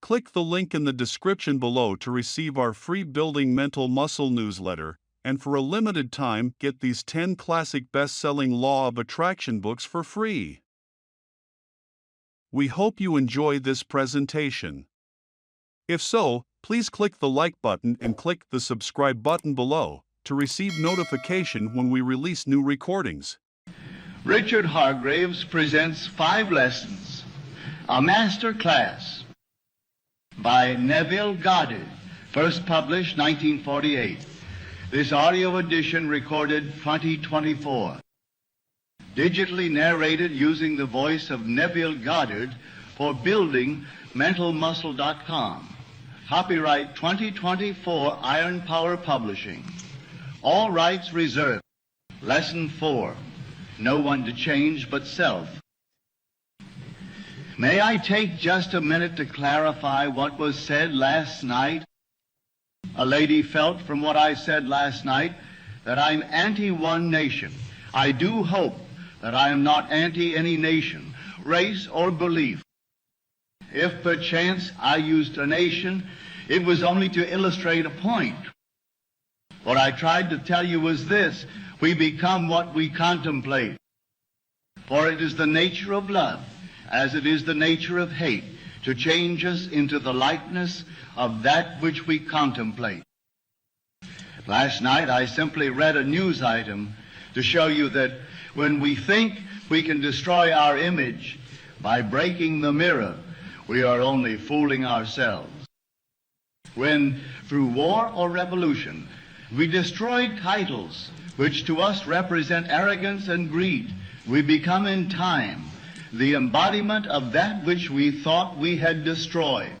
Click the link in the description below to receive our free Building Mental Muscle newsletter, and for a limited time, get these 10 classic best-selling Law of Attraction books for free. We hope you enjoy this presentation. If so, please click the like button and click the subscribe button below to receive notification when we release new recordings. Richard Hargraves presents 5 lessons, a master class by Neville Goddard, first published 1948. This audio edition recorded 2024. Digitally narrated using the voice of Neville Goddard for buildingmentalmuscle.com. Copyright 2024 Iron Power Publishing. All rights reserved. Lesson 4. No one to change but self. May I take just a minute to clarify what was said last night? A lady felt from what I said last night that I'm anti-one nation. I do hope that I am not anti any nation, race, or belief. If perchance I used a nation, it was only to illustrate a point. What I tried to tell you was this: we become what we contemplate. For it is the nature of love, as it is the nature of hate, to change us into the likeness of that which we contemplate. Last night I simply read a news item to show you that when we think we can destroy our image by breaking the mirror, we are only fooling ourselves. When, through war or revolution, we destroy titles which to us represent arrogance and greed, we become in time the embodiment of that which we thought we had destroyed.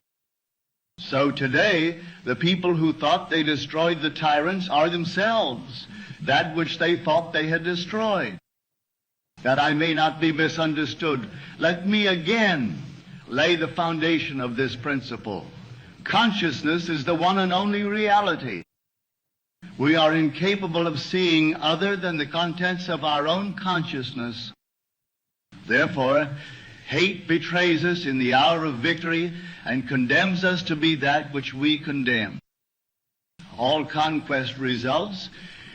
So today, the people who thought they destroyed the tyrants are themselves that which they thought they had destroyed. That I may not be misunderstood, let me again lay the foundation of this principle. Consciousness is the one and only reality. We are incapable of seeing other than the contents of our own consciousness. Therefore, hate betrays us in the hour of victory and condemns us to be that which we condemn. All conquest results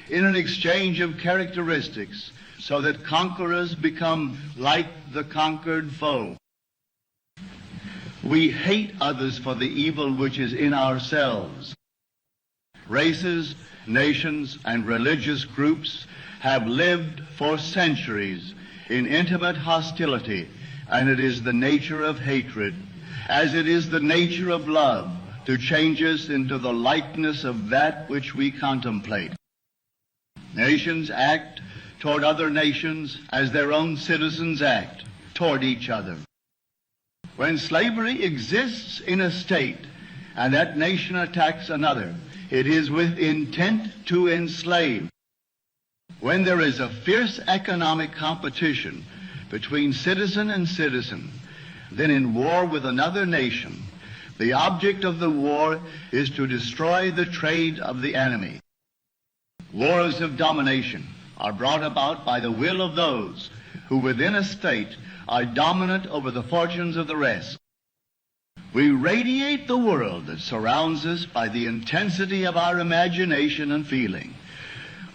in an exchange of characteristics, so that conquerors become like the conquered foe. We hate others for the evil which is in ourselves. Races, nations, and religious groups have lived for centuries in intimate hostility, and it is the nature of hatred, as it is the nature of love, to change us into the likeness of that which we contemplate. Nations act toward other nations as their own citizens act toward each other. When slavery exists in a state and that nation attacks another, it is with intent to enslave. When there is a fierce economic competition between citizen and citizen, then in war with another nation, the object of the war is to destroy the trade of the enemy. Wars of domination are brought about by the will of those who within a state are dominant over the fortunes of the rest. We radiate the world that surrounds us by the intensity of our imagination and feeling.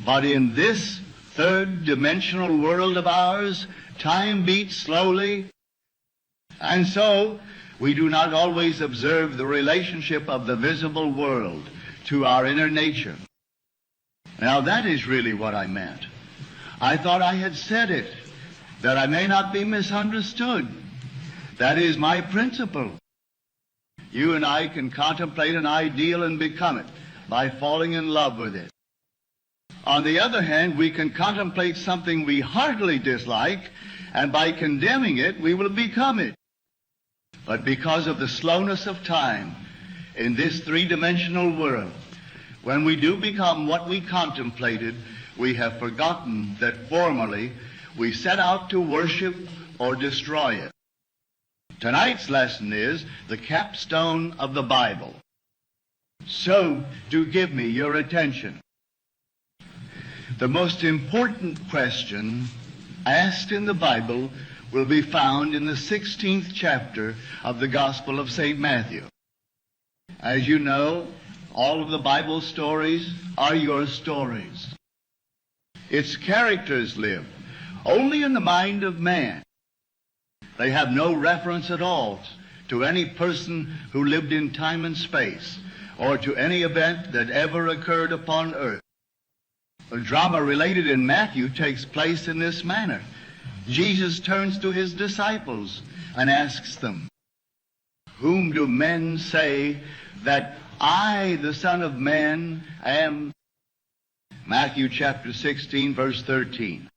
But in this third-dimensional world of ours, time beats slowly, and so we do not always observe the relationship of the visible world to our inner nature. Now that is really what I meant. I thought I had said it, that I may not be misunderstood. That is my principle. You and I can contemplate an ideal and become it by falling in love with it. On the other hand, we can contemplate something we heartily dislike, and by condemning it, we will become it. But because of the slowness of time in this three-dimensional world, when we do become what we contemplated, we have forgotten that formerly we set out to worship or destroy it. Tonight's lesson is the capstone of the Bible. So, do give me your attention. The most important question asked in the Bible will be found in the 16th chapter of the Gospel of St. Matthew. As you know, all of the Bible stories are your stories. Its characters live only in the mind of man. They have no reference at all to any person who lived in time and space, or to any event that ever occurred upon earth. The drama related in Matthew takes place in this manner. Jesus turns to his disciples and asks them, "Whom do men say that I, the Son of Man, am?" Matthew chapter 16, verse 13.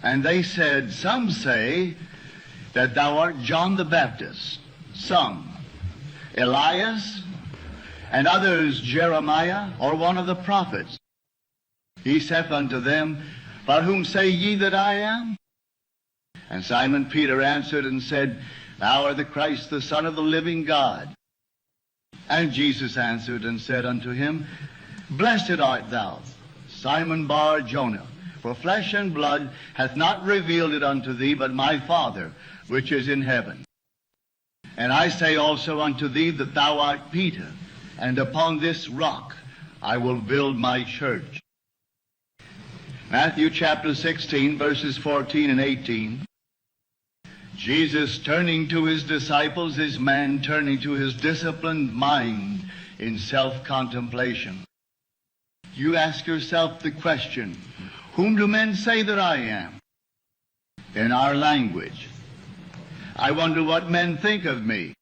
And they said, "Some say that thou art John the Baptist, some Elias, and others Jeremiah, or one of the prophets." He saith unto them, "But whom say ye that I am?" And Simon Peter answered and said, "Thou art the Christ, the Son of the living God." And Jesus answered and said unto him, "Blessed art thou, Simon Bar Jonah, for flesh and blood hath not revealed it unto thee, but my Father which is in heaven. And I say also unto thee that thou art Peter, and upon this rock I will build my church." Matthew chapter 16, verses 14 and 18. Jesus turning to his disciples is man turning to his disciplined mind in self-contemplation. You ask yourself the question, whom do men say that I am? In our language. I wonder what men think of me.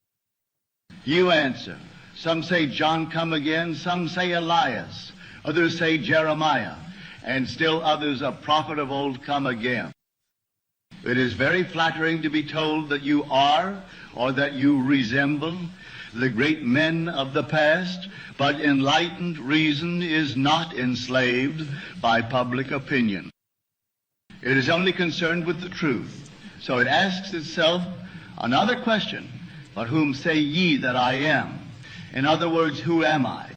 You answer. Some say John come again, some say Elias, others say Jeremiah, and still others a prophet of old come again. It is very flattering to be told that you are, or that you resemble, the great men of the past, but enlightened reason is not enslaved by public opinion. It is only concerned with the truth. So it asks itself another question, "But whom say ye that I am?" In other words, who am I?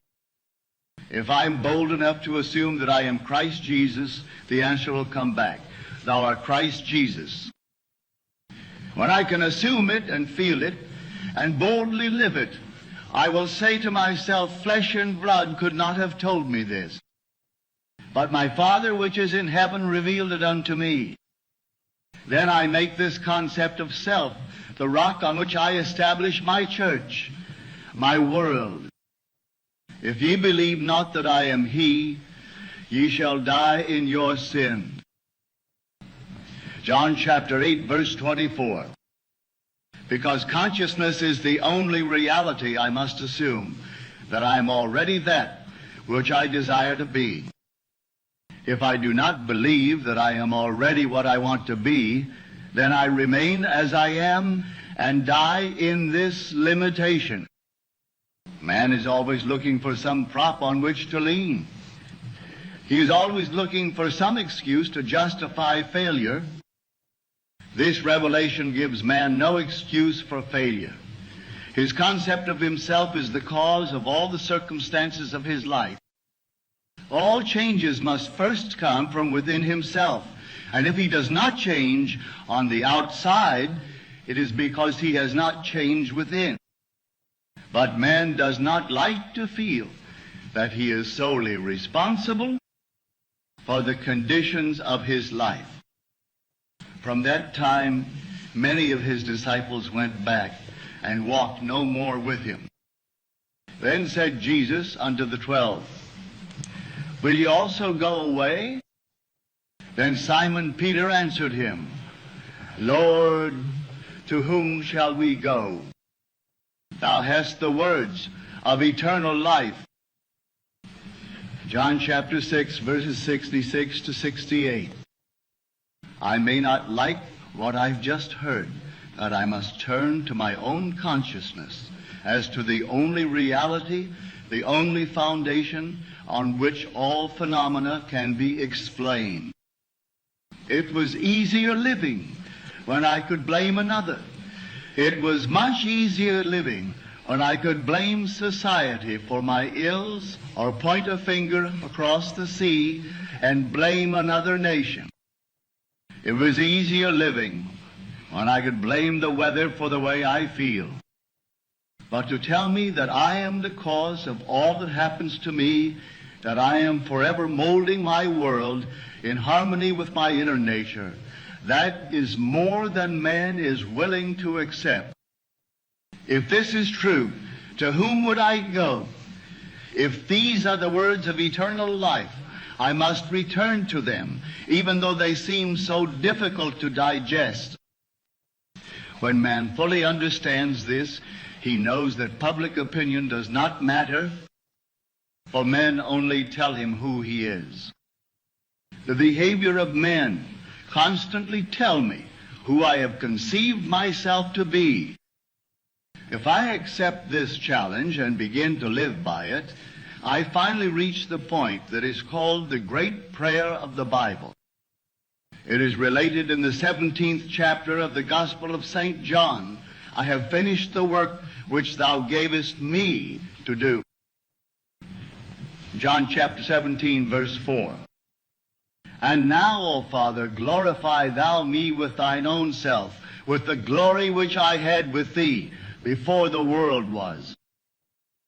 If I'm bold enough to assume that I am Christ Jesus, the answer will come back. Thou art Christ Jesus. When I can assume it and feel it and boldly live it, I will say to myself, flesh and blood could not have told me this, but my Father which is in heaven revealed it unto me. Then I make this concept of self the rock on which I establish my church, my world. If ye believe not that I am he, ye shall die in your sin. John chapter 8, verse 24. Because consciousness is the only reality, I must assume that I am already that which I desire to be. If I do not believe that I am already what I want to be, then I remain as I am and die in this limitation. Man is always looking for some prop on which to lean. He is always looking for some excuse to justify failure. This revelation gives man no excuse for failure. His concept of himself is the cause of all the circumstances of his life. All changes must first come from within himself. And if he does not change on the outside, it is because he has not changed within. But man does not like to feel that he is solely responsible for the conditions of his life. From that time, many of his disciples went back and walked no more with him. Then said Jesus unto the 12, Will ye also go away? Then Simon Peter answered him, Lord, to whom shall we go? Thou hast the words of eternal life. John chapter 6, verses 66 to 68. I may not like what I've just heard, that I must turn to my own consciousness as to the only reality, the only foundation on which all phenomena can be explained. It was easier living when I could blame another. It was much easier living when I could blame society for my ills or point a finger across the sea and blame another nation. It was easier living when I could blame the weather for the way I feel. but to tell me that I am the cause of all that happens to me, that I am forever molding my world in harmony with my inner nature. That is more than man is willing to accept. If this is true, to whom would I go? If these are the words of eternal life, I must return to them, even though they seem so difficult to digest. When man fully understands this, he knows that public opinion does not matter, for men only tell him who he is. The behavior of men constantly tell me who I have conceived myself to be. If I accept this challenge and begin to live by it, I finally reach the point that is called the great prayer of the Bible. It is related in the 17th chapter of the Gospel of St. John. I have finished the work which thou gavest me to do. John chapter 17, verse 4. And now, O Father, glorify thou me with thine own self, with the glory which I had with thee before the world was.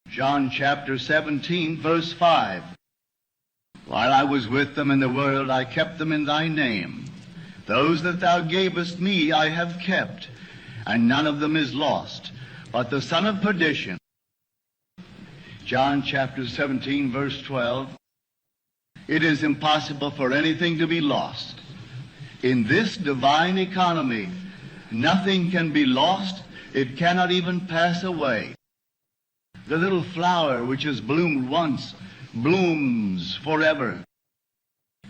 John chapter 17, verse 5. While I was with them in the world, I kept them in thy name. Those that thou gavest me I have kept, and none of them is lost, but the son of perdition. John chapter 17, verse 12. It is impossible for anything to be lost. In this divine economy, nothing can be lost. It cannot even pass away. The little flower which has bloomed once blooms forever.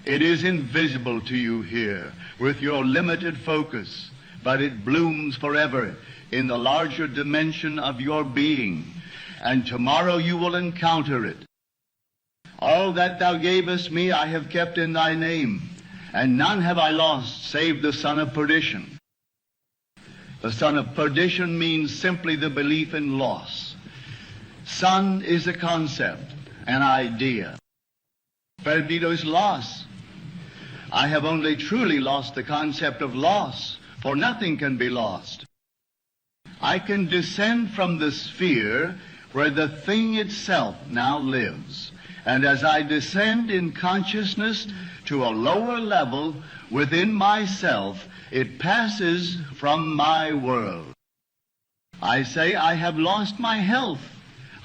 It is invisible to you here with your limited focus, but it blooms forever in the larger dimension of your being, and tomorrow you will encounter it. All that thou gavest me I have kept in thy name, and none have I lost save the son of perdition. The son of perdition means simply the belief in loss. Son is a concept, an idea. Perdido is loss. I have only truly lost the concept of loss, for nothing can be lost. I can descend from the sphere where the thing itself now lives, and as I descend in consciousness to a lower level within myself, it passes from my world. I say, I have lost my health.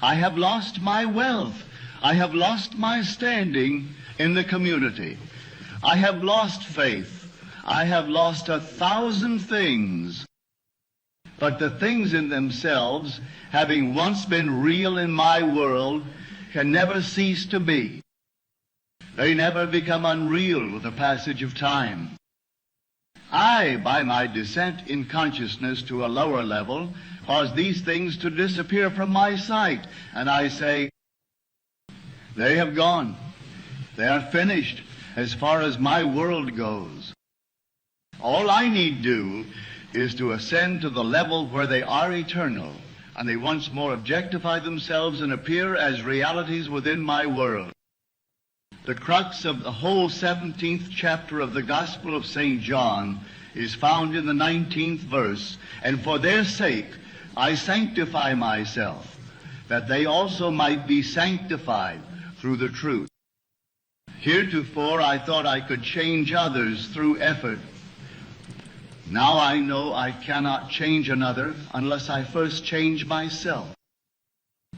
I have lost my wealth. I have lost my standing in the community. I have lost faith. I have lost 1,000 things. But the things in themselves, having once been real in my world, can never cease to be. They never become unreal with the passage of time. I, by my descent in consciousness to a lower level, cause these things to disappear from my sight. And I say, they have gone. They are finished as far as my world goes. All I need do is to ascend to the level where they are eternal, and they once more objectify themselves and appear as realities within my world. The crux of the whole 17th chapter of the Gospel of St. John is found in the 19th verse, and for their sake I sanctify myself, that they also might be sanctified through the truth. Heretofore I thought I could change others through effort. Now I know I cannot change another unless I first change myself.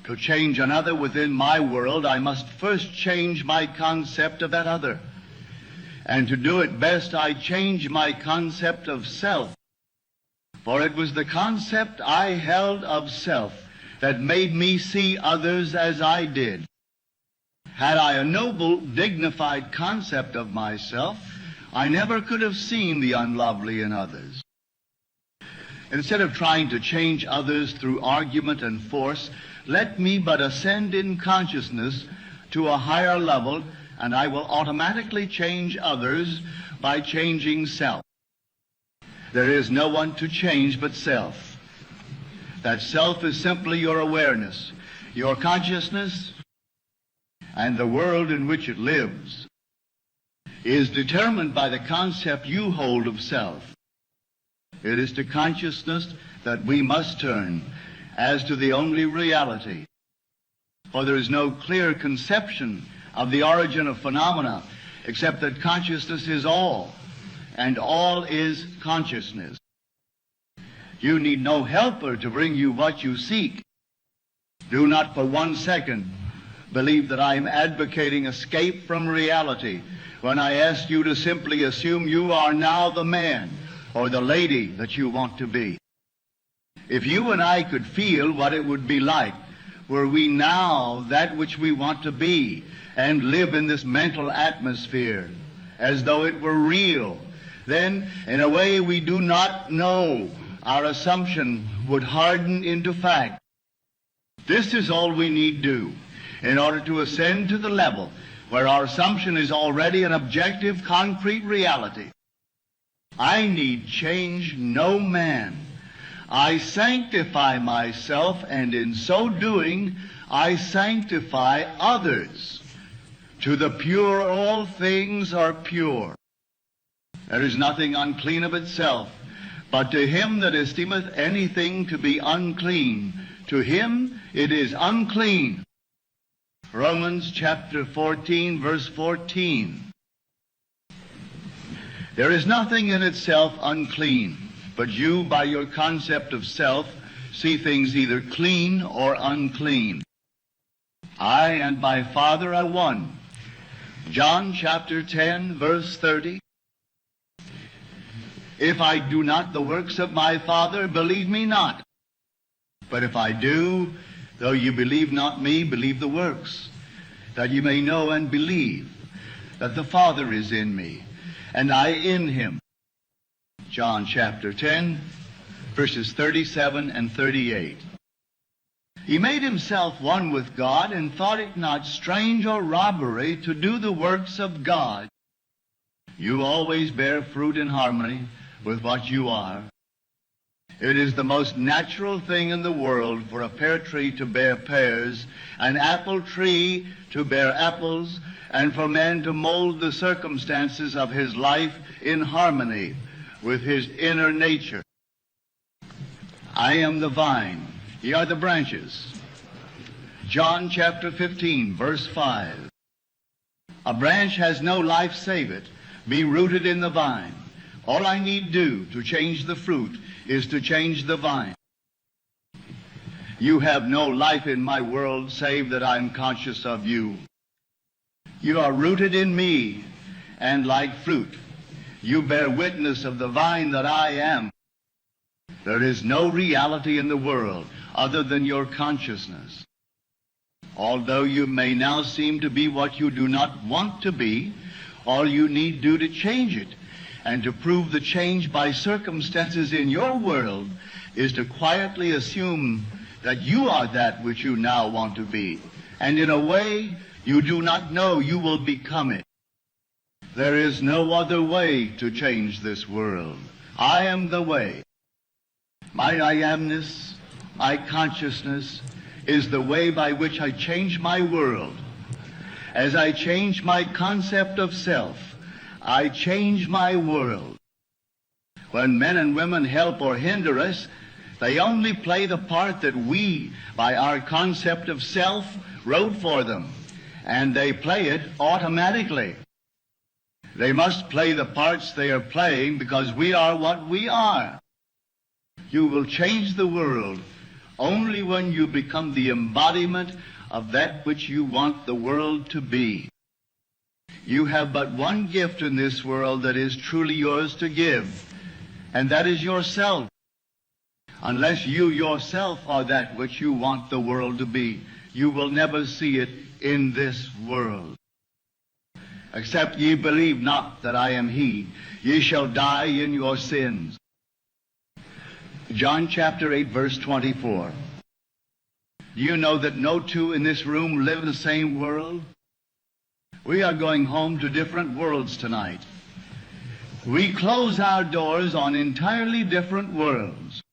To change another within my world, I must first change my concept of that other. And to do it best, I change my concept of self. For it was the concept I held of self that made me see others as I did. Had I a noble, dignified concept of myself, I never could have seen the unlovely in others. Instead of trying to change others through argument and force, let me but ascend in consciousness to a higher level, and I will automatically change others by changing self. There is no one to change but self. That self is simply your awareness, your consciousness, and the world in which it lives is determined by the concept you hold of self. It is to consciousness that we must turn, as to the only reality. For there is no clear conception of the origin of phenomena except that consciousness is all, and all is consciousness. You need no helper to bring you what you seek. Do not for 1 second believe that I am advocating escape from reality when I ask you to simply assume you are now the man or the lady that you want to be. If you and I could feel what it would be like were we now that which we want to be and live in this mental atmosphere as though it were real, then in a way we do not know, our assumption would harden into fact. This is all we need do in order to ascend to the level where our assumption is already an objective, concrete reality. I need change no man. I sanctify myself, and in so doing, I sanctify others. To the pure all things are pure. There is nothing unclean of itself, but to him that esteemeth anything to be unclean, to him it is unclean. Romans chapter 14, verse 14. There is nothing in itself unclean, but you, by your concept of self, see things either clean or unclean. I and my Father are one. John chapter 10, verse 30. If I do not the works of my Father, believe me not. But if I do, though you believe not me, believe the works, that you may know and believe that the Father is in me, and I in him. John chapter 10, verses 37 and 38. He made himself one with God and thought it not strange or robbery to do the works of God. You always bear fruit in harmony with what you are. It is the most natural thing in the world for a pear tree to bear pears, an apple tree to bear apples, and for man to mold the circumstances of his life in harmony with his inner nature. I am the vine, ye are the branches. John chapter 15, verse 5. A branch has no life save it, be rooted in the vine. All I need do to change the fruit is to change the vine. You have no life in my world save that I'm conscious of you. You are rooted in me, and like fruit, you bear witness of the vine that I am. There is no reality in the world other than your consciousness. Although you may now seem to be what you do not want to be, all you need do to change it and to prove the change by circumstances in your world is to quietly assume that you are that which you now want to be. And in a way you do not know, you will become it. There is no other way to change this world. I am the way. My I amness, my consciousness, is the way by which I change my world. As I change my concept of self, I change my world. When men and women help or hinder us, they only play the part that we, by our concept of self, wrote for them. And they play it automatically. They must play the parts they are playing because we are what we are. You will change the world only when you become the embodiment of that which you want the world to be. You have but one gift in this world that is truly yours to give, and that is yourself. Unless you yourself are that which you want the world to be, you will never see it in this world. Except ye believe not that I am he, ye shall die in your sins. John chapter 8, verse 24. Do you know that no two in this room live in the same world? We are going home to different worlds tonight. We close our doors on entirely different worlds.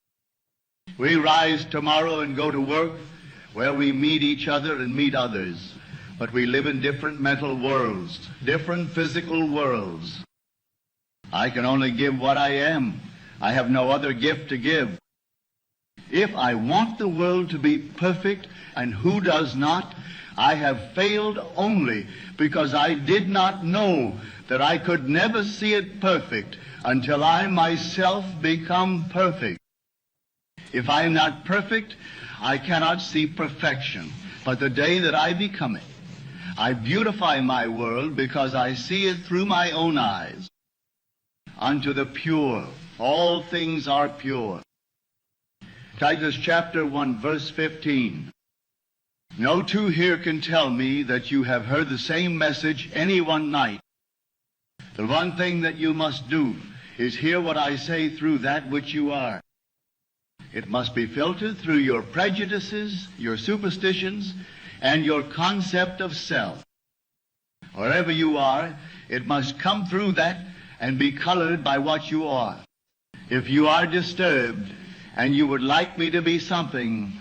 We rise tomorrow and go to work where we meet each other and meet others. But we live in different mental worlds, different physical worlds. I can only give what I am. I have no other gift to give. If I want the world to be perfect, and who does not, I have failed only because I did not know that I could never see it perfect until I myself become perfect. If I am not perfect, I cannot see perfection. But the day that I become it, I beautify my world because I see it through my own eyes. Unto the pure, all things are pure. Titus chapter 1, verse 15. No two here can tell me that you have heard the same message any one night. The one thing that you must do is hear what I say through that which you are. It must be filtered through your prejudices, your superstitions, and your concept of self. Wherever you are, it must come through that and be colored by what you are. If you are disturbed and you would like me to be something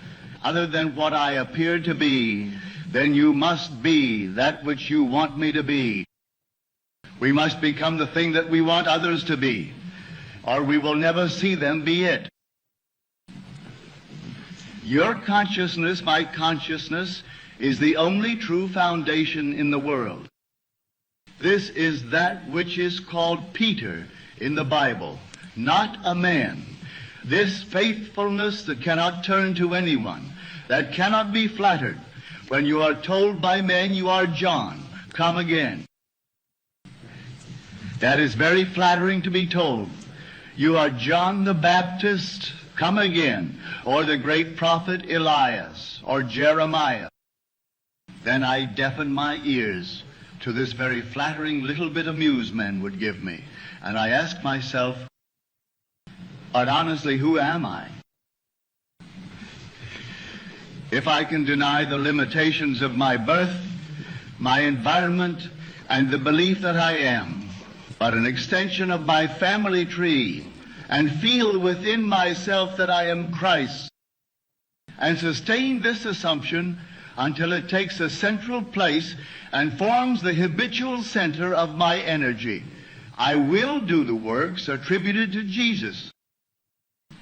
other than what I appear to be, then you must be that which you want me to be. We must become the thing that we want others to be, or we will never see them be it. Your consciousness, my consciousness, is the only true foundation in the world. This is that which is called Peter in the Bible, not a man. This faithfulness that cannot turn to anyone, that cannot be flattered. When you are told by men you are John, come again. That is very flattering to be told. You are John the Baptist, come again, or the great prophet Elias, or Jeremiah. Then I deafen my ears to this very flattering little bit of news men would give me. And I ask myself, but honestly, who am I? If I can deny the limitations of my birth, my environment, and the belief that I am but an extension of my family tree, and feel within myself that I am Christ, and sustain this assumption until it takes a central place and forms the habitual center of my energy, I will do the works attributed to Jesus.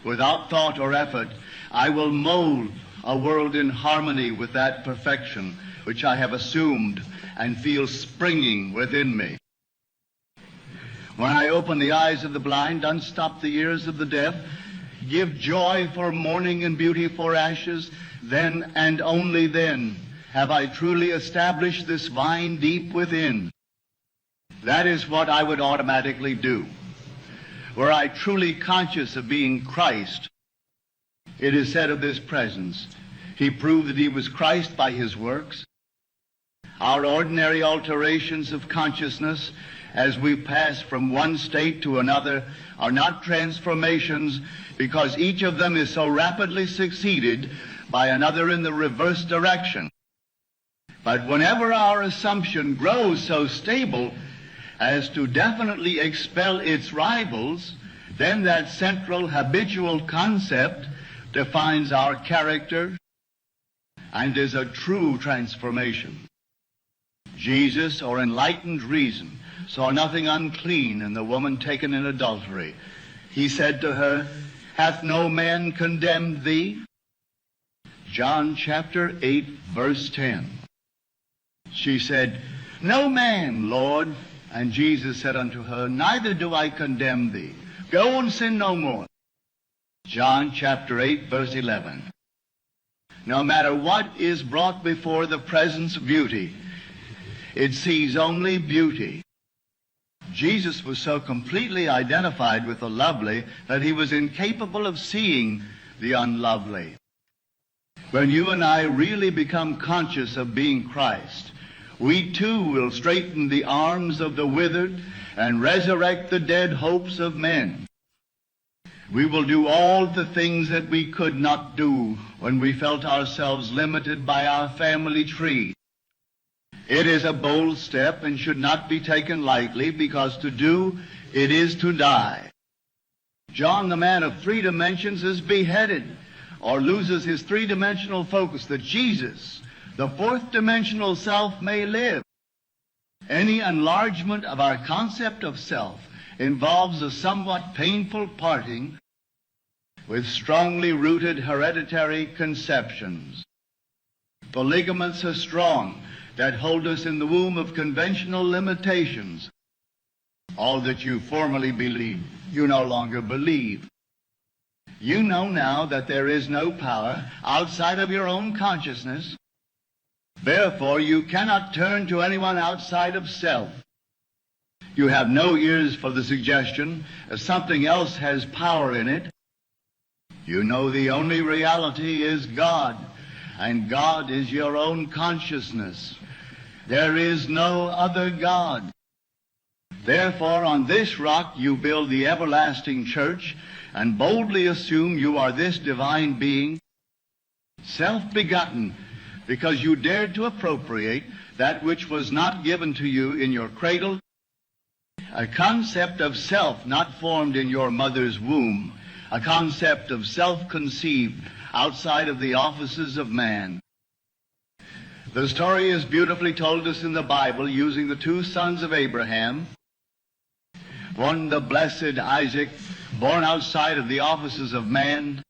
Without thought or effort, I will mold a world in harmony with that perfection which I have assumed and feel springing within me. When I open the eyes of the blind, unstop the ears of the deaf, give joy for mourning and beauty for ashes, then and only then have I truly established this vine deep within. That is what I would automatically do. Were I truly conscious of being Christ, it is said of this presence, he proved that he was Christ by his works. Our ordinary alterations of consciousness as we pass from one state to another are not transformations, because each of them is so rapidly succeeded by another in the reverse direction. But whenever our assumption grows so stable as to definitely expel its rivals, then that central habitual concept defines our character and is a true transformation. Jesus, or enlightened reason, saw nothing unclean in the woman taken in adultery. He said to her, hath no man condemned thee? John chapter 8, verse 10. She said, no man, Lord. And Jesus said unto her, neither do I condemn thee. Go and sin no more. John chapter 8, verse 11. No matter what is brought before the presence of beauty, it sees only beauty. Jesus was so completely identified with the lovely that he was incapable of seeing the unlovely. When you and I really become conscious of being Christ, we too will straighten the arms of the withered and resurrect the dead hopes of men. We will do all the things that we could not do when we felt ourselves limited by our family tree. It is a bold step and should not be taken lightly, because to do it is to die. John, the man of 3 dimensions, is beheaded or loses his 3-dimensional focus, that Jesus, the 4th dimensional self, may live. Any enlargement of our concept of self involves a somewhat painful parting with strongly rooted hereditary conceptions. The ligaments are strong that hold us in the womb of conventional limitations. All that you formerly believed, you no longer believe. You know now that there is no power outside of your own consciousness. Therefore, you cannot turn to anyone outside of self. You have no ears for the suggestion that something else has power in it. You know the only reality is God, and God is your own consciousness. There is no other God. Therefore, on this rock you build the everlasting church, and boldly assume you are this divine being, self-begotten, because you dared to appropriate that which was not given to you in your cradle, a concept of self not formed in your mother's womb, a concept of self-conceived outside of the offices of man. The story is beautifully told us in the Bible using the two sons of Abraham, one the blessed Isaac, born outside of the offices of man,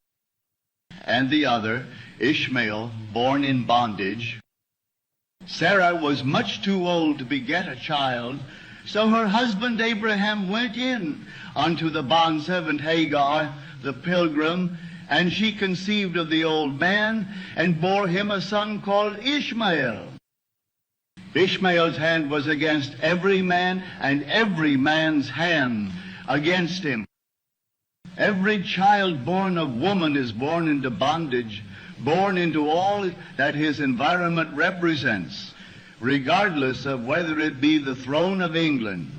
and the other, Ishmael, born in bondage. Sarah was much too old to beget a child, so her husband Abraham went in unto the bondservant Hagar, the pilgrim, and she conceived of the old man, and bore him a son called Ishmael. Ishmael's hand was against every man, and every man's hand against him. Every child born of woman is born into bondage, born into all that his environment represents, regardless of whether it be the throne of England,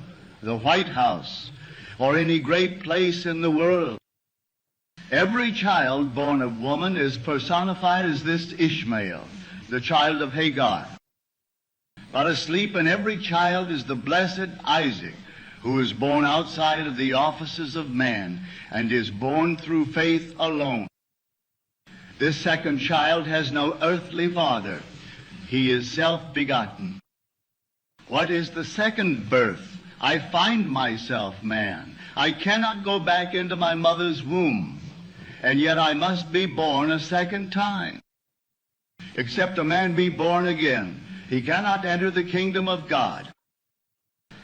the White House, or any great place in the world. Every child born of woman is personified as this Ishmael, the child of Hagar. But asleep in every child is the blessed Isaac, who is born outside of the offices of man and is born through faith alone. This second child has no earthly father. He is self-begotten. What is the second birth? I find myself man. I cannot go back into my mother's womb, and yet I must be born a second time. Except a man be born again, he cannot enter the kingdom of God.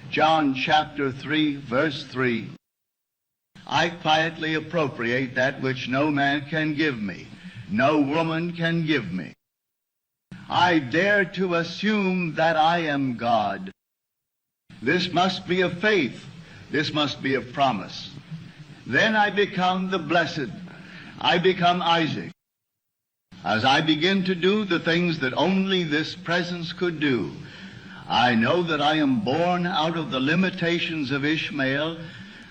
John chapter 3, verse 3. I quietly appropriate that which no man can give me, no woman can give me. I dare to assume that I am God. This must be of faith. This must be of promise. Then I become the blessed. I become Isaac. As I begin to do the things that only this presence could do, I know that I am born out of the limitations of Ishmael,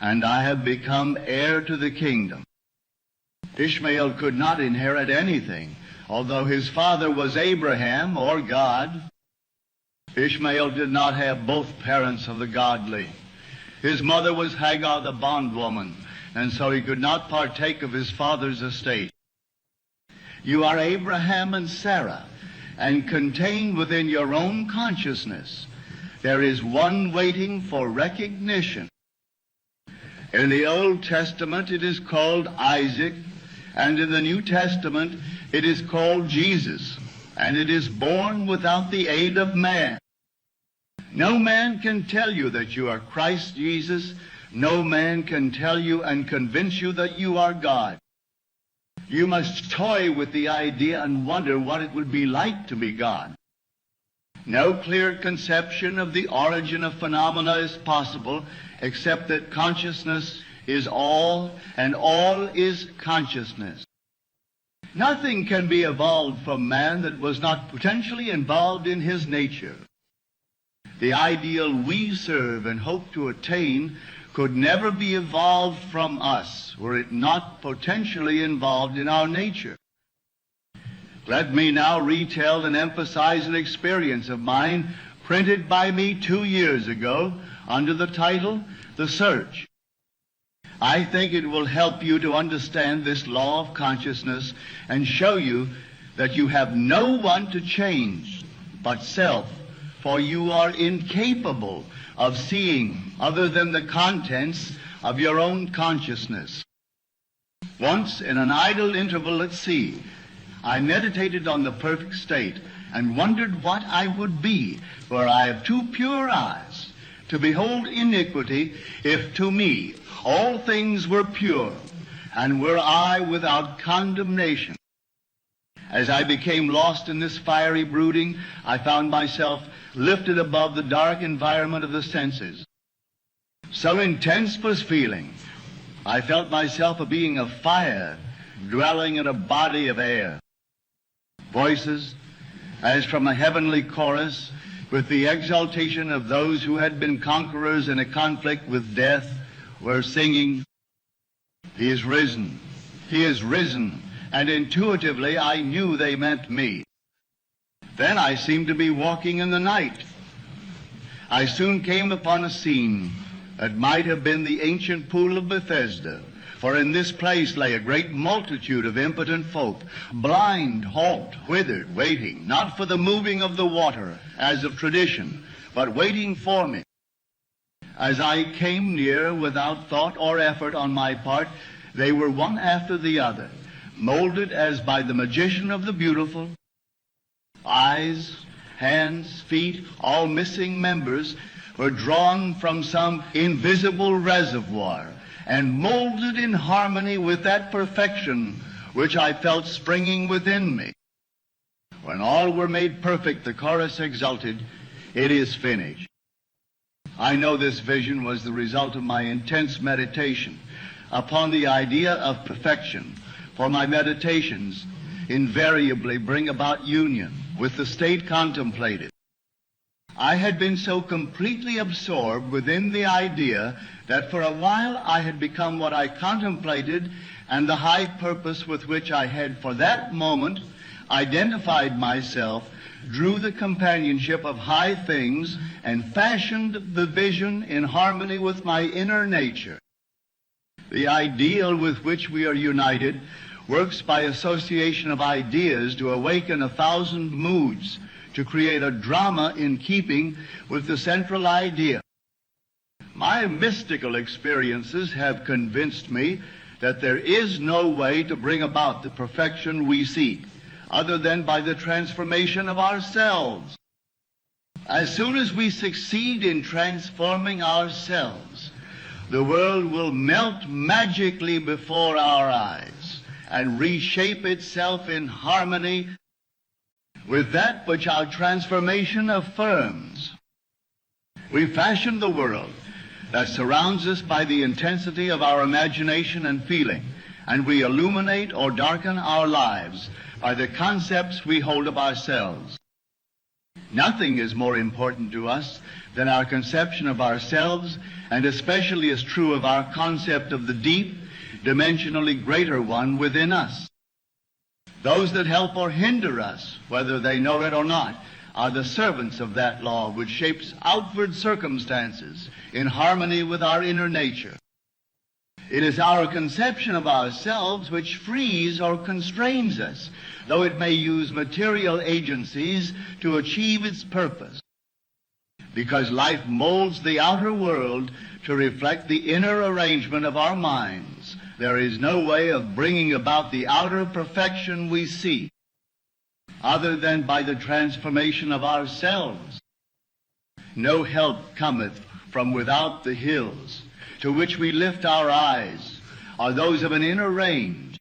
and I have become heir to the kingdom. Ishmael could not inherit anything, although his father was Abraham, or God. Ishmael did not have both parents of the godly. His mother was Hagar the bondwoman, and so he could not partake of his father's estate. You are Abraham and Sarah, and contained within your own consciousness, there is one waiting for recognition. In the Old Testament it is called Isaac, and in the New Testament it is called Jesus, and it is born without the aid of man. No man can tell you that you are Christ Jesus. No man can tell you and convince you that you are God. You must toy with the idea and wonder what it would be like to be God. No clear conception of the origin of phenomena is possible except that consciousness is all, and all is consciousness. Nothing can be evolved from man that was not potentially involved in his nature. The ideal we serve and hope to attain could never be evolved from us were it not potentially involved in our nature. Let me now retell and emphasize an experience of mine printed by me 2 years ago under the title, The Search. I think it will help you to understand this law of consciousness and show you that you have no one to change but self, for you are incapable of seeing other than the contents of your own consciousness. Once, in an idle interval at sea, I meditated on the perfect state and wondered what I would be, for I have too pure eyes to behold iniquity, if to me all things were pure, and were I without condemnation. As I became lost in this fiery brooding, I found myself lifted above the dark environment of the senses. So intense was feeling, I felt myself a being of fire, dwelling in a body of air. Voices, as from a heavenly chorus, with the exaltation of those who had been conquerors in a conflict with death, were singing, "He is risen, he is risen," and intuitively I knew they meant me. Then I seemed to be walking in the night. I soon came upon a scene that might have been the ancient pool of Bethesda, for in this place lay a great multitude of impotent folk, blind, halt, withered, waiting, not for the moving of the water, as of tradition, but waiting for me. As I came near, without thought or effort on my part, they were one after the other, molded as by the magician of the beautiful. Eyes, hands, feet, all missing members, were drawn from some invisible reservoir and molded in harmony with that perfection which I felt springing within me. When all were made perfect, the chorus exulted, "It is finished." I know this vision was the result of my intense meditation upon the idea of perfection, for my meditations invariably bring about union with the state contemplated. I had been so completely absorbed within the idea that for a while I had become what I contemplated, and the high purpose with which I had for that moment identified myself drew the companionship of high things and fashioned the vision in harmony with my inner nature. The ideal with which we are united works by association of ideas to awaken 1,000 moods, to create a drama in keeping with the central idea. My mystical experiences have convinced me that there is no way to bring about the perfection we seek other than by the transformation of ourselves. As soon as we succeed in transforming ourselves, the world will melt magically before our eyes and reshape itself in harmony with that which our transformation affirms. We fashion the world that surrounds us by the intensity of our imagination and feeling, and we illuminate or darken our lives by the concepts we hold of ourselves. Nothing is more important to us than our conception of ourselves, and especially is true of our concept of the deep, dimensionally greater one within us. Those that help or hinder us, whether they know it or not, are the servants of that law which shapes outward circumstances in harmony with our inner nature. It is our conception of ourselves which frees or constrains us, though it may use material agencies to achieve its purpose. Because life molds the outer world to reflect the inner arrangement of our minds, there is no way of bringing about the outer perfection we seek other than by the transformation of ourselves. No help cometh from without the hills, to which we lift our eyes, are those of an inner range.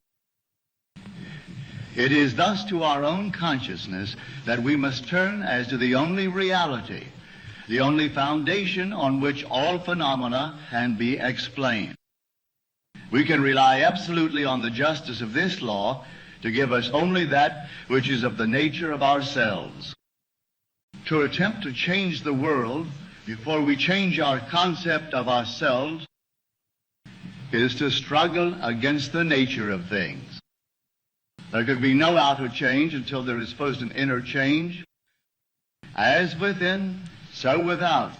It is thus to our own consciousness that we must turn as to the only reality, the only foundation on which all phenomena can be explained. We can rely absolutely on the justice of this law to give us only that which is of the nature of ourselves. To attempt to change the world before we change our concept of ourselves is to struggle against the nature of things. There could be no outer change until there is first an inner change. As within, so without.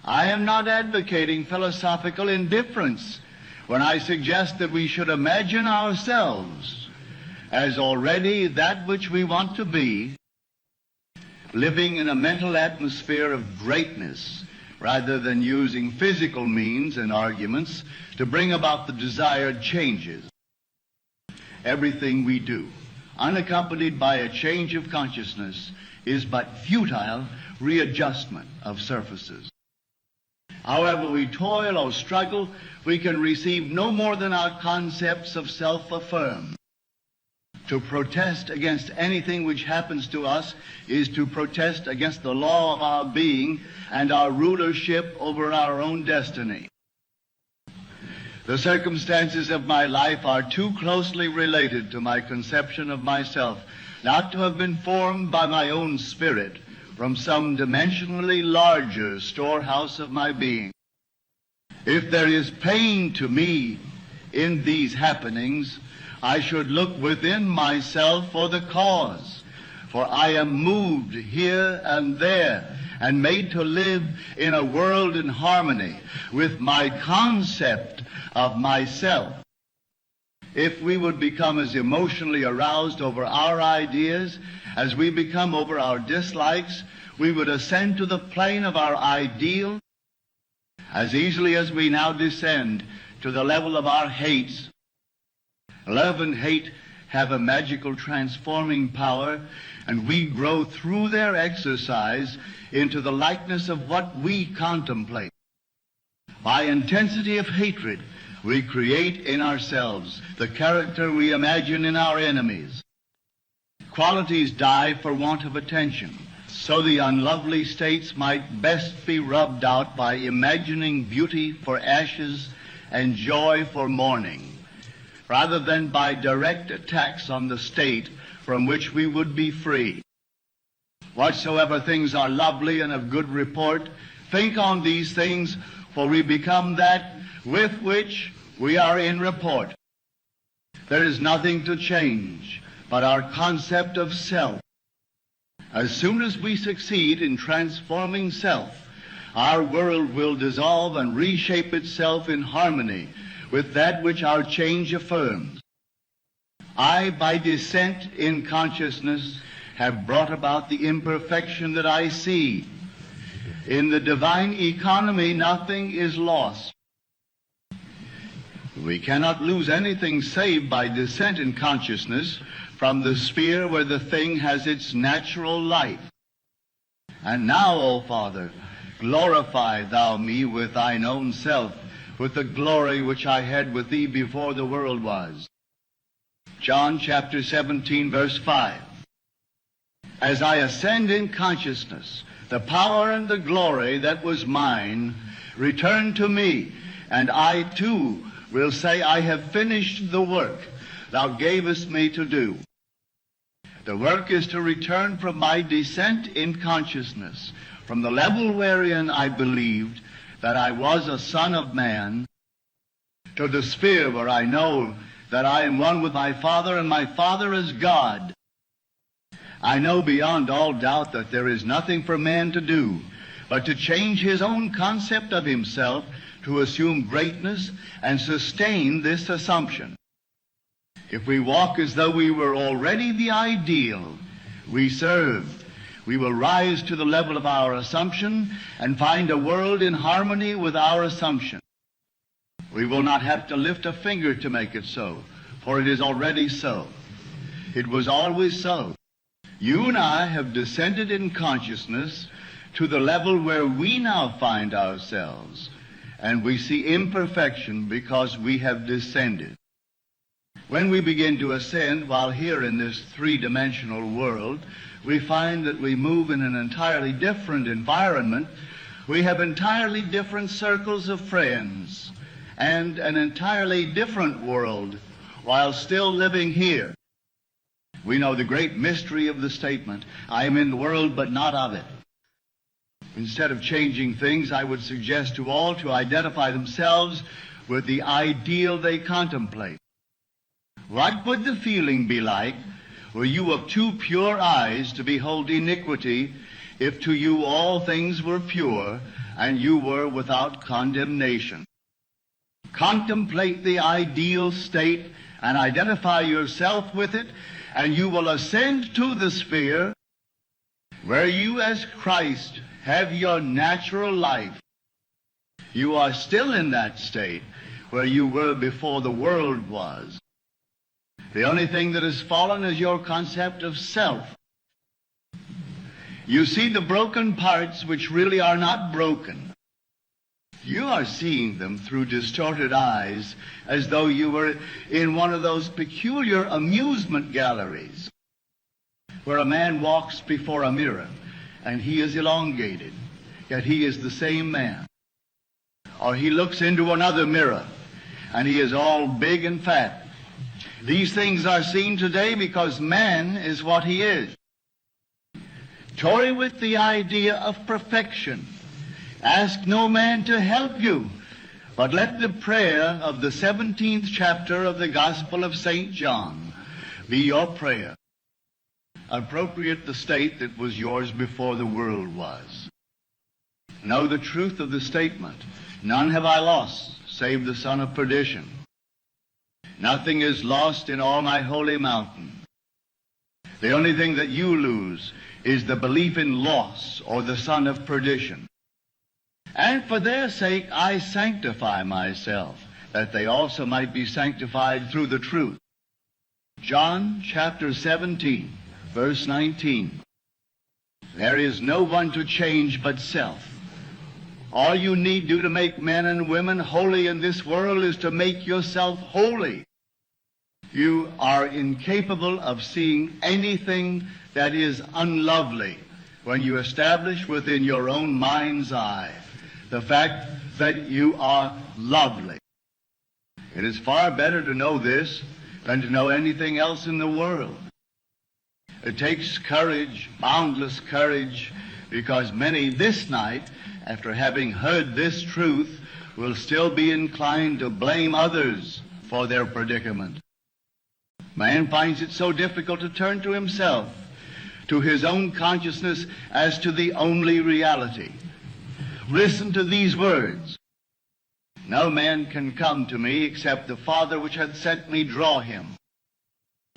I am not advocating philosophical indifference when I suggest that we should imagine ourselves as already that which we want to be, living in a mental atmosphere of greatness, rather than using physical means and arguments to bring about the desired changes. Everything we do, unaccompanied by a change of consciousness, is but futile readjustment of surfaces. However we toil or struggle, we can receive no more than our concepts of self-affirm. To protest against anything which happens to us is to protest against the law of our being and our rulership over our own destiny. The circumstances of my life are too closely related to my conception of myself not to have been formed by my own spirit from some dimensionally larger storehouse of my being. If there is pain to me in these happenings, I should look within myself for the cause, for I am moved here and there and made to live in a world in harmony with my concept of myself. If we would become as emotionally aroused over our ideas as we become over our dislikes, we would ascend to the plane of our ideal as easily as we now descend to the level of our hates. Love and hate have a magical transforming power, and we grow through their exercise into the likeness of what we contemplate. By intensity of hatred, we create in ourselves the character we imagine in our enemies. Qualities die for want of attention, so the unlovely states might best be rubbed out by imagining beauty for ashes and joy for mourning, rather than by direct attacks on the state from which we would be free. Whatsoever things are lovely and of good report, think on these things, for we become that with which we are in rapport. There is nothing to change but our concept of self. As soon as we succeed in transforming self, our world will dissolve and reshape itself in harmony with that which our change affirms. I, by descent in consciousness, have brought about the imperfection that I see. In the divine economy, nothing is lost. We cannot lose anything save by descent in consciousness from the sphere where the thing has its natural life. And now, O Father, glorify thou me with thine own self, with the glory which I had with thee before the world was. John chapter 17, verse 5. As I ascend in consciousness, the power and the glory that was mine return to me, and I too will say, I have finished the work thou gavest me to do. The work is to return from my descent in consciousness, from the level wherein I believed that I was a son of man, to the sphere where I know that I am one with my Father, and my Father is God. I know beyond all doubt that there is nothing for man to do but to change his own concept of himself to assume greatness and sustain this assumption. If we walk as though we were already the ideal we serve, we will rise to the level of our assumption and find a world in harmony with our assumption. We will not have to lift a finger to make it so, for it is already so. It was always so. You and I have descended in consciousness to the level where we now find ourselves, and we see imperfection because we have descended. When we begin to ascend while here in this three-dimensional world, we find that we move in an entirely different environment. We have entirely different circles of friends and an entirely different world while still living here. We know the great mystery of the statement, I am in the world but not of it. Instead of changing things, I would suggest to all to identify themselves with the ideal they contemplate. What would the feeling be like were you of too pure eyes to behold iniquity, if to you all things were pure and you were without condemnation? Contemplate the ideal state and identify yourself with it, and you will ascend to the sphere where you as Christ have your natural life You are still in that state where you were before the world was. The only thing that has fallen is your concept of self. You see the broken parts which really are not broken. You are seeing them through distorted eyes as though you were in one of those peculiar amusement galleries where a man walks before a mirror and he is elongated, yet he is the same man. Or he looks into another mirror and he is all big and fat. These things are seen today because man is what he is. Toy with the idea of perfection. Ask no man to help you, but let the prayer of the 17th chapter of the Gospel of St. John be your prayer. Appropriate the state that was yours before the world was. Know the truth of the statement. None have I lost, save the son of perdition. Nothing is lost in all my holy mountain. The only thing that you lose is the belief in loss or the son of perdition. And for their sake I sanctify myself, that they also might be sanctified through the truth. John chapter 17, verse 19. There is no one to change but self. All you need do to make men and women holy in this world is to make yourself holy. You are incapable of seeing anything that is unlovely when you establish within your own mind's eye the fact that you are lovely. It is far better to know this than to know anything else in the world. It takes courage, boundless courage, because many this night, after having heard this truth, will still be inclined to blame others for their predicament. Man finds it so difficult to turn to himself, to his own consciousness as to the only reality. Listen to these words. No man can come to me except the Father which hath sent me draw him.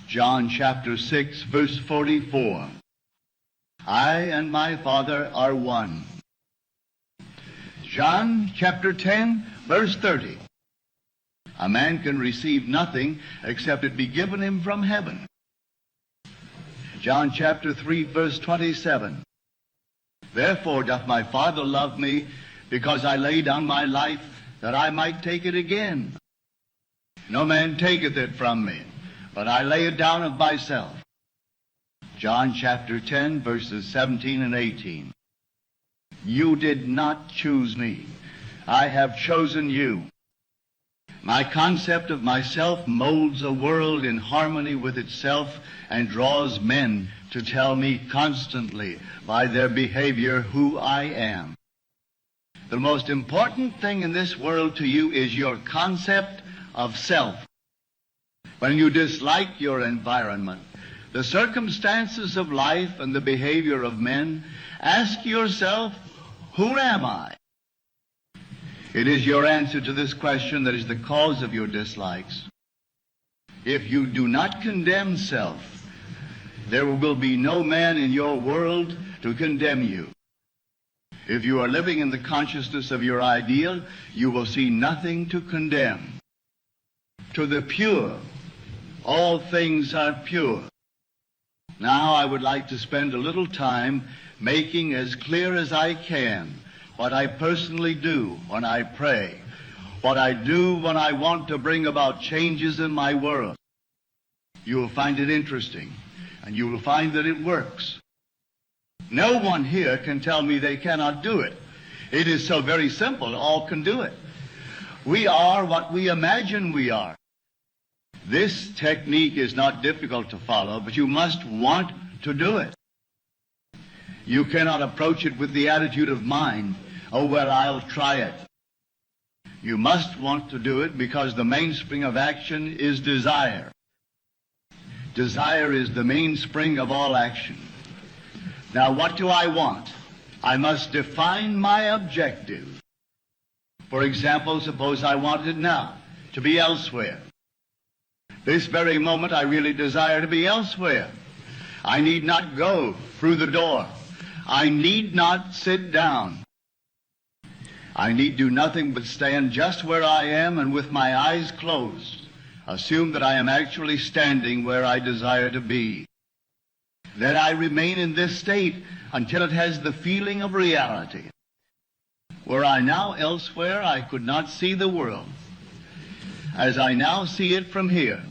John chapter 6, verse 44. I and my Father are one. John chapter 10, verse 30. A man can receive nothing except it be given him from heaven. John chapter 3, verse 27. Therefore doth my Father love me, because I lay down my life, that I might take it again. No man taketh it from me, but I lay it down of myself. John chapter 10, verses 17 and 18. You did not choose me. I have chosen you. My concept of myself molds a world in harmony with itself and draws men to tell me constantly by their behavior who I am. The most important thing in this world to you is your concept of self. When you dislike your environment, the circumstances of life and the behavior of men, ask yourself, who am I? It is your answer to this question that is the cause of your dislikes. If you do not condemn self, there will be no man in your world to condemn you. If you are living in the consciousness of your ideal, you will see nothing to condemn. To the pure, all things are pure. Now I would like to spend a little time making as clear as I can what I personally do when I pray, what I do when I want to bring about changes in my world. You will find it interesting, and you will find that it works. No one here can tell me they cannot do it. It is so very simple, all can do it. We are what we imagine we are. This technique is not difficult to follow, but you must want to do it. You cannot approach it with the attitude of mind, oh, well, I'll try it. You must want to do it because the mainspring of action is desire. Desire is the mainspring of all action. Now, what do I want? I must define my objective. For example, suppose I wanted now to be elsewhere. This very moment I really desire to be elsewhere. I need not go through the door. I need not sit down. I need do nothing but stand just where I am and with my eyes closed, assume that I am actually standing where I desire to be. Then I remain in this state until it has the feeling of reality. Were I now elsewhere, I could not see the world as I now see it from here.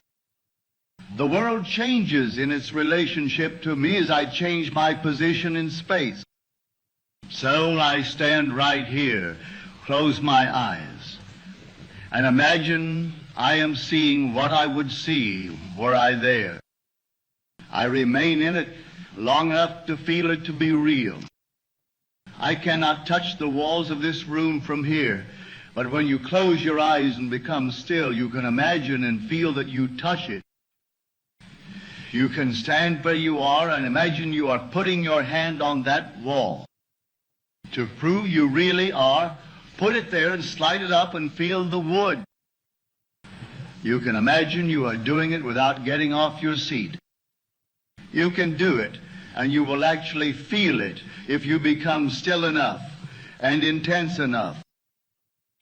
The world changes in its relationship to me as I change my position in space. So I stand right here, close my eyes, and imagine I am seeing what I would see were I there. I remain in it long enough to feel it to be real. I cannot touch the walls of this room from here, but when you close your eyes and become still, you can imagine and feel that you touch it. You can stand where you are and imagine you are putting your hand on that wall. To prove you really are, put it there and slide it up and feel the wood. You can imagine you are doing it without getting off your seat. You can do it, and you will actually feel it if you become still enough and intense enough.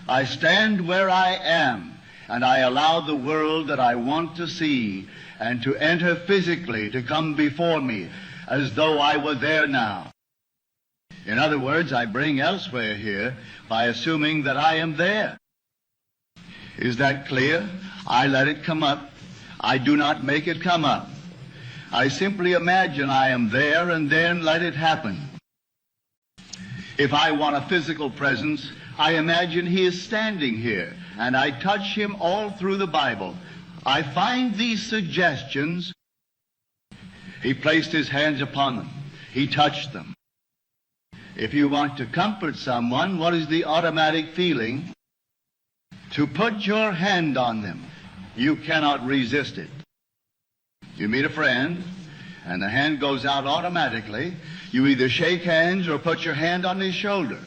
I stand where I am, and I allow the world that I want to see and to enter physically to come before me as though I were there now. In other words, I bring elsewhere here by assuming that I am there. Is that clear? I let it come up. I do not make it come up. I simply imagine I am there and then let it happen. If I want a physical presence, I imagine he is standing here, and I touch him all through the Bible. I find these suggestions. He placed his hands upon them. He touched them. If you want to comfort someone, what is the automatic feeling? To put your hand on them. You cannot resist it. You meet a friend, and the hand goes out automatically. You either shake hands or put your hand on his shoulder.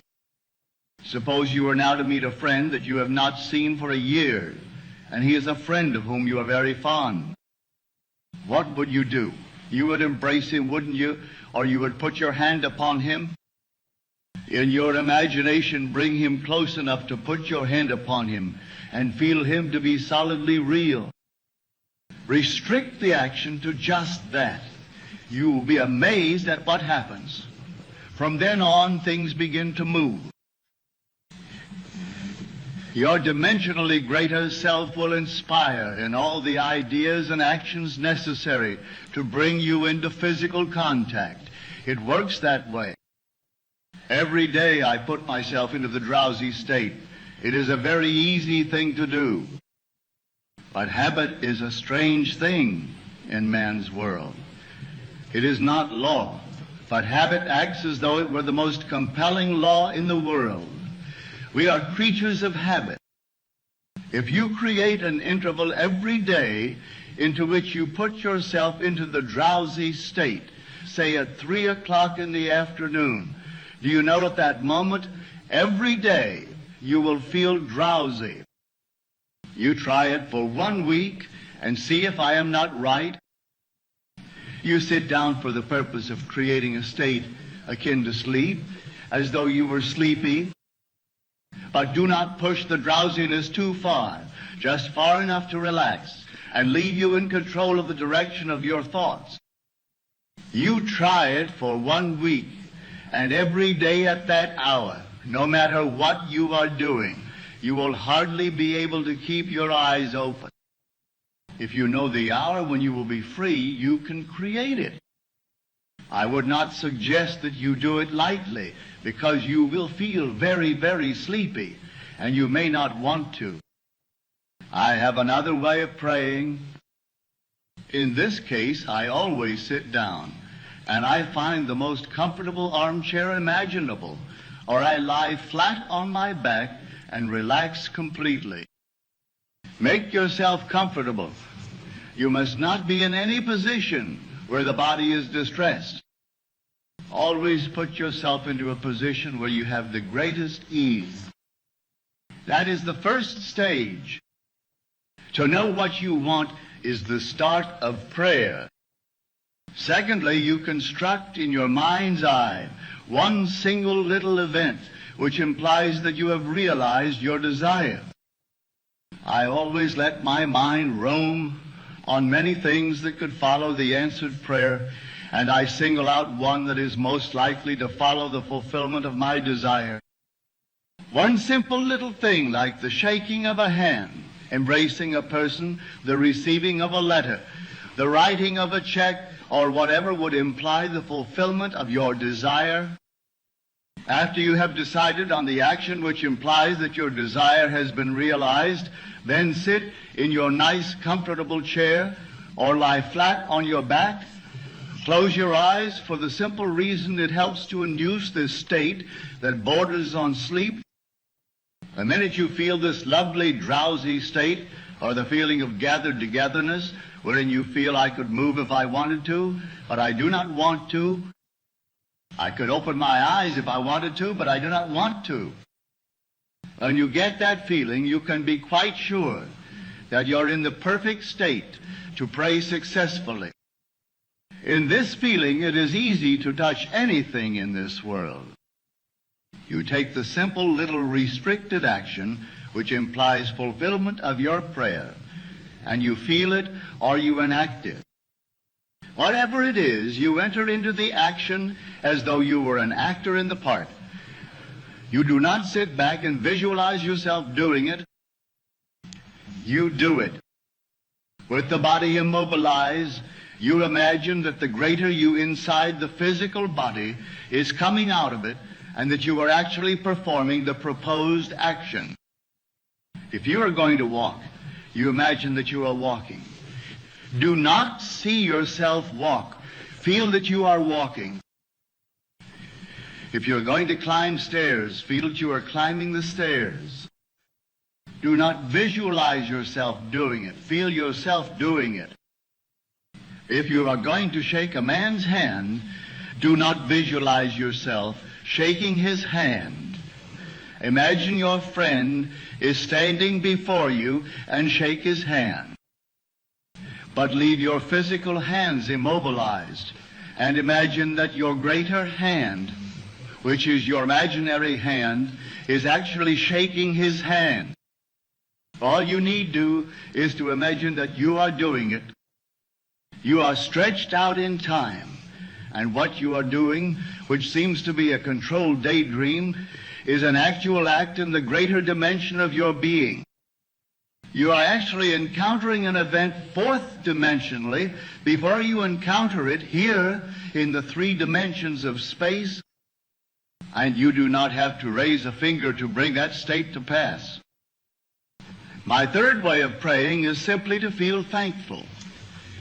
Suppose you are now to meet a friend that you have not seen for a year, and he is a friend of whom you are very fond. What would you do? You would embrace him, wouldn't you? Or you would put your hand upon him? In your imagination, bring him close enough to put your hand upon him and feel him to be solidly real. Restrict the action to just that. You will be amazed at what happens. From then on, things begin to move. Your dimensionally greater self will inspire in all the ideas and actions necessary to bring you into physical contact. It works that way. Every day I put myself into the drowsy state. It is a very easy thing to do. But habit is a strange thing in man's world. It is not law, but habit acts as though it were the most compelling law in the world. We are creatures of habit. If you create an interval every day into which you put yourself into the drowsy state, say at 3 o'clock in the afternoon, do you know at that moment, every day, you will feel drowsy? You try it for 1 week and see if I am not right. You sit down for the purpose of creating a state akin to sleep, as though you were sleepy. But do not push the drowsiness too far, just far enough to relax and leave you in control of the direction of your thoughts. You try it for 1 week, and every day at that hour, no matter what you are doing, you will hardly be able to keep your eyes open. If you know the hour when you will be free, you can create it. I would not suggest that you do it lightly, because you will feel very, very sleepy, and you may not want to. I have another way of praying. In this case, I always sit down, and I find the most comfortable armchair imaginable, or I lie flat on my back and relax completely. Make yourself comfortable. You must not be in any position where the body is distressed. Always put yourself into a position where you have the greatest ease. That is the first stage. To know what you want is the start of prayer. Secondly, you construct in your mind's eye one single little event which implies that you have realized your desire. I always let my mind roam on many things that could follow the answered prayer, and I single out one that is most likely to follow the fulfillment of my desire. One simple little thing like the shaking of a hand, embracing a person, the receiving of a letter, the writing of a check, or whatever would imply the fulfillment of your desire. After you have decided on the action which implies that your desire has been realized, then sit in your nice, comfortable chair or lie flat on your back. Close your eyes for the simple reason it helps to induce this state that borders on sleep. The minute you feel this lovely, drowsy state, or the feeling of gathered togetherness, wherein you feel I could move if I wanted to, but I do not want to. I could open my eyes if I wanted to, but I do not want to. When you get that feeling, you can be quite sure that you're in the perfect state to pray successfully. In this feeling, it is easy to touch anything in this world. You take the simple little restricted action which implies fulfillment of your prayer, and you feel it or you enact it. Whatever it is, you enter into the action as though you were an actor in the part. You do not sit back and visualize yourself doing it. You do it. With the body immobilized, you imagine that the greater you inside the physical body is coming out of it, and that you are actually performing the proposed action. If you are going to walk, you imagine that you are walking. Do not see yourself walk. Feel that you are walking. If you're going to climb stairs, feel that you are climbing the stairs. Do not visualize yourself doing it. Feel yourself doing it. If you are going to shake a man's hand, do not visualize yourself shaking his hand. Imagine your friend is standing before you and shake his hand. But leave your physical hands immobilized and imagine that your greater hand, which is your imaginary hand, is actually shaking his hand. All you need do is to imagine that you are doing it. You are stretched out in time, and what you are doing, which seems to be a controlled daydream, is an actual act in the greater dimension of your being. You are actually encountering an event fourth dimensionally before you encounter it here in the 3 dimensions of space, and you do not have to raise a finger to bring that state to pass. My third way of praying is simply to feel thankful.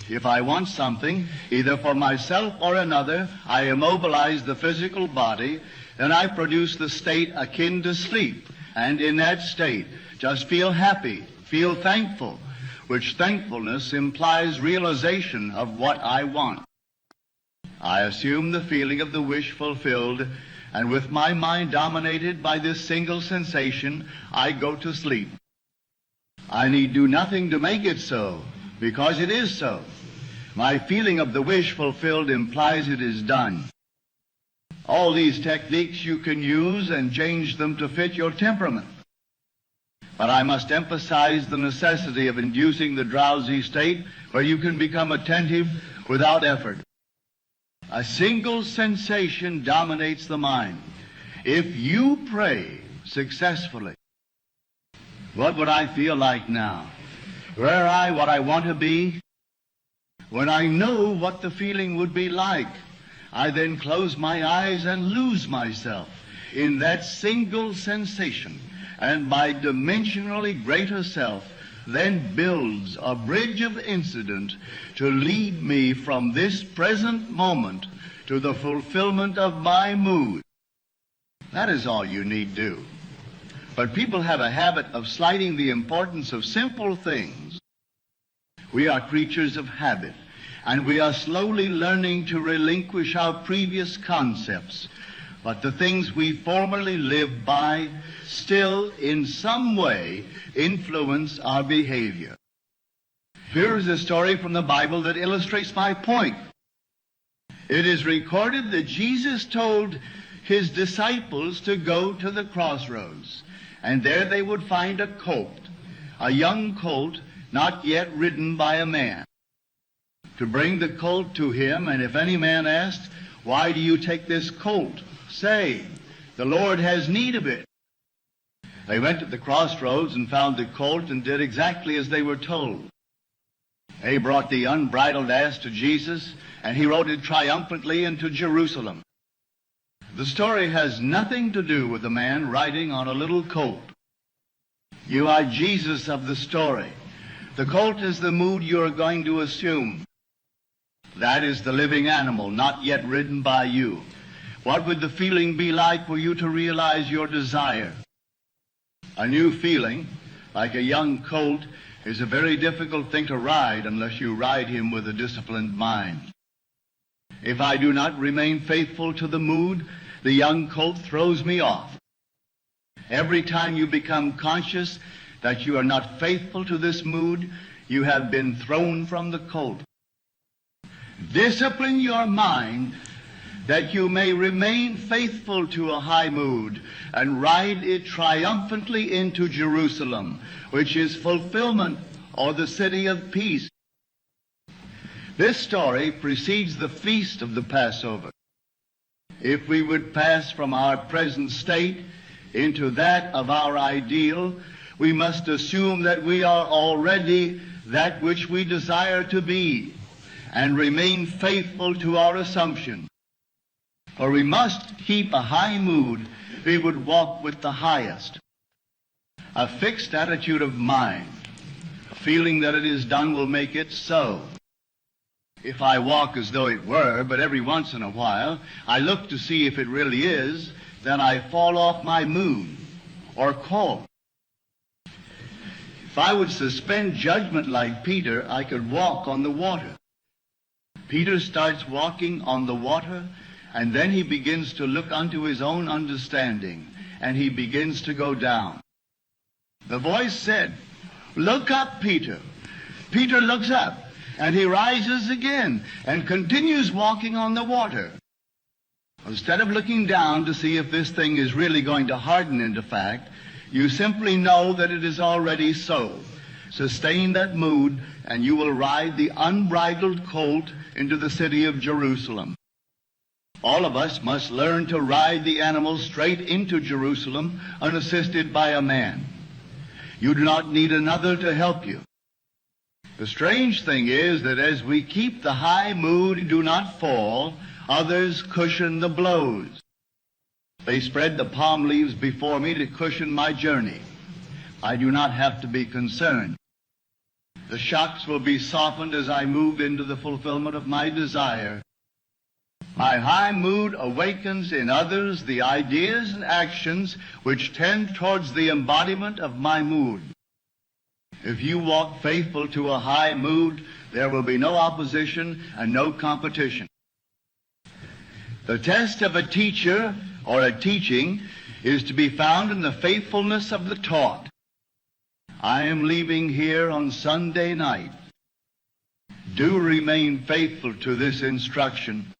If I want something, either for myself or another, I immobilize the physical body, then I produce the state akin to sleep. And in that state, just feel happy, feel thankful, which thankfulness implies realization of what I want. I assume the feeling of the wish fulfilled, and with my mind dominated by this single sensation, I go to sleep. I need do nothing to make it so, because it is so. My feeling of the wish fulfilled implies it is done. All these techniques you can use and change them to fit your temperament. But I must emphasize the necessity of inducing the drowsy state where you can become attentive without effort. A single sensation dominates the mind. If you pray successfully, what would I feel like now? Were I what I want to be? When I know what the feeling would be like, I then close my eyes and lose myself in that single sensation, and my dimensionally greater self then builds a bridge of incident to lead me from this present moment to the fulfillment of my mood. That is all you need do. But people have a habit of slighting the importance of simple things. We are creatures of habit, and we are slowly learning to relinquish our previous concepts. But the things we formerly lived by still, in some way, influence our behavior. Here is a story from the Bible that illustrates my point. It is recorded that Jesus told his disciples to go to the crossroads, and there they would find a colt, a young colt not yet ridden by a man. To bring the colt to him, and if any man asked, "Why do you take this colt?" say, "The Lord has need of it." They went to the crossroads and found the colt and did exactly as they were told. They brought the unbridled ass to Jesus, and he rode it triumphantly into Jerusalem. The story has nothing to do with a man riding on a little colt. You are Jesus of the story. The colt is the mood you are going to assume. That is the living animal, not yet ridden by you. What would the feeling be like were you to realize your desire? A new feeling, like a young colt, is a very difficult thing to ride unless you ride him with a disciplined mind. If I do not remain faithful to the mood, the young colt throws me off. Every time you become conscious that you are not faithful to this mood, you have been thrown from the colt. Discipline your mind that you may remain faithful to a high mood and ride it triumphantly into Jerusalem, which is fulfillment, or the city of peace. This story precedes the feast of the Passover. If we would pass from our present state into that of our ideal, we must assume that we are already that which we desire to be, and remain faithful to our assumption. For we must keep a high mood, we would walk with the highest. A fixed attitude of mind, feeling that it is done will make it so. If I walk as though it were, but every once in a while I look to see if it really is, then I fall off my mood or course. If I would suspend judgment like Peter, I could walk on the water. Peter starts walking on the water, and then he begins to look unto his own understanding, and he begins to go down. The voice said, "Look up, Peter." Peter looks up, and he rises again and continues walking on the water. Instead of looking down to see if this thing is really going to harden into fact, you simply know that it is already so. Sustain that mood, and you will ride the unbridled colt into the city of Jerusalem. All of us must learn to ride the animal straight into Jerusalem, unassisted by a man. You do not need another to help you. The strange thing is that as we keep the high mood and do not fall, others cushion the blows. They spread the palm leaves before me to cushion my journey. I do not have to be concerned. The shocks will be softened as I move into the fulfillment of my desire. My high mood awakens in others the ideas and actions which tend towards the embodiment of my mood. If you walk faithful to a high mood, there will be no opposition and no competition. The test of a teacher or a teaching is to be found in the faithfulness of the taught. I am leaving here on Sunday night. Do remain faithful to this instruction.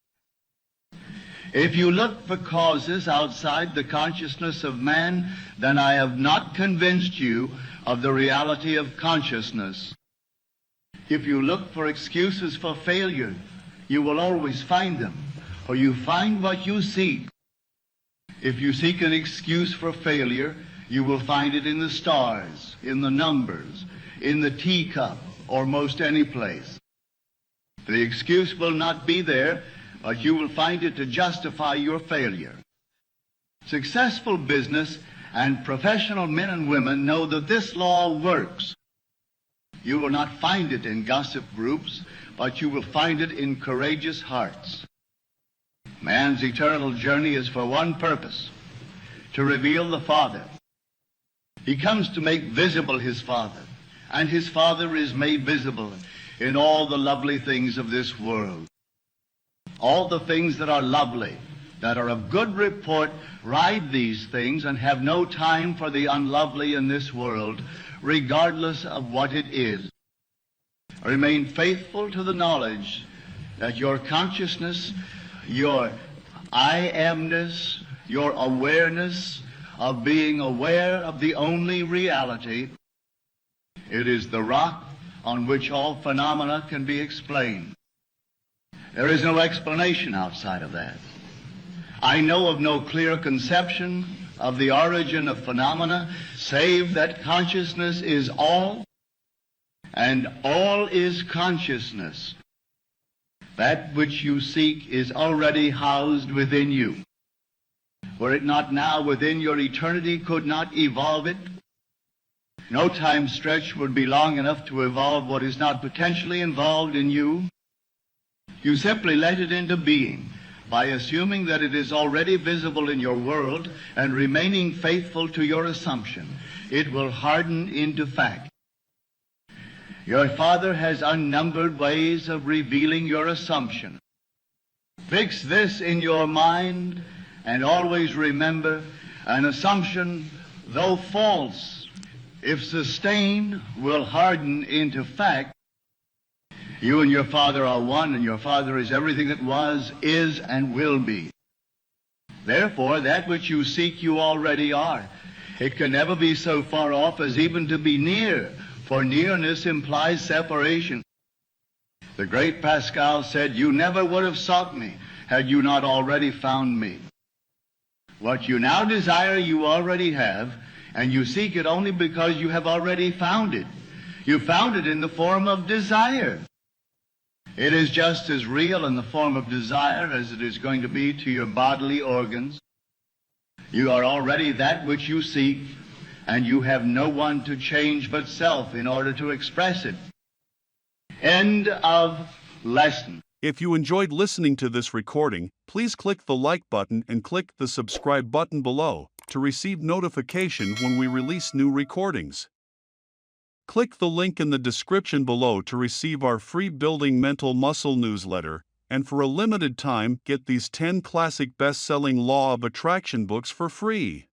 If you look for causes outside the consciousness of man, then I have not convinced you of the reality of consciousness. If you look for excuses for failure, you will always find them, for you find what you seek. If you seek an excuse for failure, you will find it in the stars, in the numbers, in the teacup, or most any place. The excuse will not be there, but you will find it to justify your failure. Successful business and professional men and women know that this law works. You will not find it in gossip groups, but you will find it in courageous hearts. Man's eternal journey is for one purpose, to reveal the Father. He comes to make visible his Father, and his Father is made visible in all the lovely things of this world. All the things that are lovely, that are of good report, ride these things and have no time for the unlovely in this world, regardless of what it is. Remain faithful to the knowledge that your consciousness, your I amness, your awareness of being aware of the only reality. It is the rock on which all phenomena can be explained. There is no explanation outside of that. I know of no clear conception of the origin of phenomena, save that consciousness is all, and all is consciousness. That which you seek is already housed within you. Were it not now within your eternity, could not evolve it. No time stretch would be long enough to evolve what is not potentially involved in you. You simply let it into being by assuming that it is already visible in your world and remaining faithful to your assumption. It will harden into fact. Your Father has unnumbered ways of revealing your assumption. Fix this in your mind and always remember, an assumption, though false, if sustained, will harden into fact. You and your Father are one, and your Father is everything that was, is, and will be. Therefore, that which you seek you already are. It can never be so far off as even to be near, for nearness implies separation. The great Pascal said, "You never would have sought me had you not already found me." What you now desire you already have, and you seek it only because you have already found it. You found it in the form of desire. It is just as real in the form of desire as it is going to be to your bodily organs. You are already that which you seek, and you have no one to change but self in order to express it. End of lesson. If you enjoyed listening to this recording, please click the like button and click the subscribe button below to receive notification when we release new recordings. Click the link in the description below to receive our free Building Mental Muscle newsletter, and for a limited time, get these 10 classic best-selling Law of Attraction books for free.